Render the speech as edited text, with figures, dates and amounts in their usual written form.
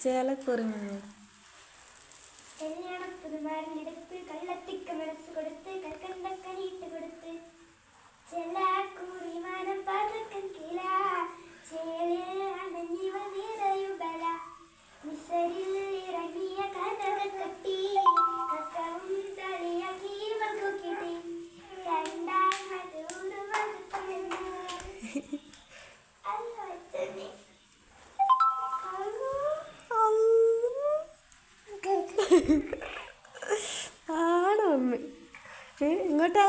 ചേലക്കുറിമ കല്യാണപ്പുതുമാരനെടുത്ത് കള്ളത്തിക്ക് മനസ്സ് കൊടുത്ത് കൽക്കണ്ടക്കനിട്ട് കൊടുത്ത് ചെല്ലാക്കുറിമാനം പതക്കം കില ചേലിൽ അണഞ്ഞിവൾ നിറയുബല മിസരിൽ ഇറങ്ങിയ കനക കട്ടി കസവും തലയാക്കി ഇവൾക്കു കിട്ടി കണ്ടാൽ മധുരു മധുമെന്ന് അല്ലോ അച്ഛനെ ആണോ അമ്മ ഇങ്ങോട്ടാ